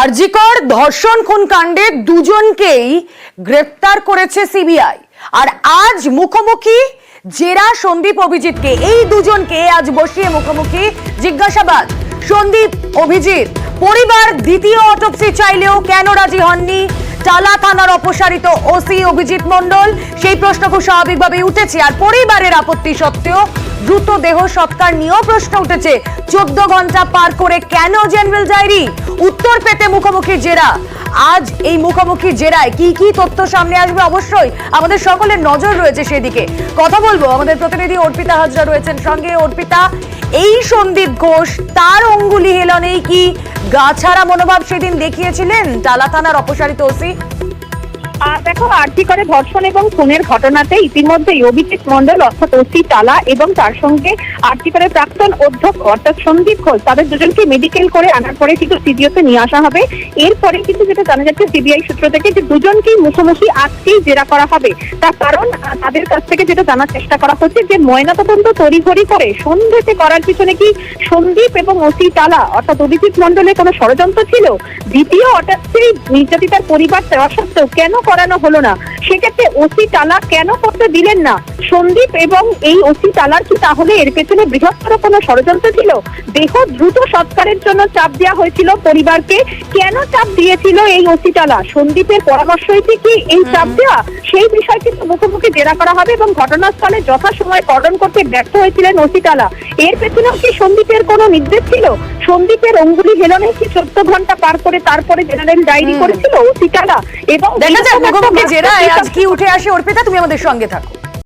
আরজিকর ধর্ষণ খুন কাণ্ডে দুজনকেই গ্রেফতার করেছে সিবিআই। আর আজ মুখোমুখি জেরা সন্দীপ অভিজিৎকে। এই দুজনকে আজ বসিয়ে মুখোমুখি জিজ্ঞাসাবাদ। সন্দীপ অভিজিৎ পরিবার দ্বিতীয় অটপসি চাইলেও কেন রাজি হননি টালা থানার অপসারিত ওসি অভিজিৎ মণ্ডল? সেই প্রশ্ন খুব স্বাভাবিকভাবেই উঠেছে। আর পরিবারের আপত্তি সত্ত্বেও দ্রুত দেহ সৎকার নিয়েও প্রশ্ন উঠেছে। 14 ঘন্টা পার করে কেন জেনারেল ডায়েরি? উত্তর পেতে মুখোমুখি জেরা। আজ এই মুখোমুখি জেরায় কি কি তথ্য সামনে আসবে অবশ্যই আমাদের সকলের নজর রয়েছে সেদিকে। কথা বলবো, আমাদের প্রতিনিধি অর্পিতা হাজরা রয়েছেন সঙ্গে। অর্পিতা, এই সন্দীপ ঘোষ তার অঙ্গুলি হেলনেই কি গাছাড়া মনোভাব সেদিন দেখিয়েছিলেন টালা থানার অপসারিত ওসি? দেখো, আরজিকরে ধর্ষণ এবং খুনের ঘটনাতে ইতিমধ্যেই অভিজিৎ মণ্ডল অর্থাৎ ওসি টালা এবং তার সঙ্গে আরজিকরের প্রাক্তন অধ্যক্ষ অর্থাৎ সন্দীপ ঘোষ, তাদের দুজনকে মেডিকেল করে আনার পরে কিন্তু সিবিআইতে নিয়ে আসা হবে। এরপরে কিন্তু যেটা জানা যাচ্ছে সিবিআই সূত্র থেকে যে দুজনকেই মুখোমুখি আজকেই জেরা করা হবে। তার কারণ তাদের কাছ থেকে যেটা জানার চেষ্টা করা হচ্ছে যে ময়নাতদন্ত তড়িঘড়ি করে সন্ধ্যেতে করার পিছনে কি সন্দীপ এবং ওসি টালা অর্থাৎ অভিজিৎ মণ্ডলের কোনো ষড়যন্ত্র ছিল? দ্বিতীয় অটপসি নির্যাতিতার পরিবার দেওয়া সত্ত্বেও কেন করানো হলো না? সেক্ষেত্রে ওসি টালা কেন করতে দিলেন না? সন্দীপ এবং এই ওসি টালার কি তাহলে এর পেছনে বৃহত্তর কোনো ষড়যন্ত্র ছিল? দেহ দ্রুত সৎকারের জন্য চাপ দেওয়া হয়েছিল পরিবারকে। কেন চাপ দিয়েছিল এই ওসি টালা? সন্দীপের পরামর্শই কি এই চাপ দেওয়া? সেই বিষয় কিন্তু মুখোমুখি জেরা করা হবে এবং ঘটনাস্থলে যথাসময়ে কর্ডন করতে ব্যর্থ হয়েছিলেন ওসি টালা। এর পেছনেও কি সন্দীপের কোনো নির্দেশ ছিল? সন্দীপের অঙ্গুলি হেলনে কি 14 ঘন্টা পার করে তারপরে জেনারেল ডায়েরি করেছিল ওসি টালা? এবং দেখা যাক মুখোমুখি জেরায় আজ কি উঠে আসে। অর্পিতা, তুমি আমাদের সঙ্গে থাকো।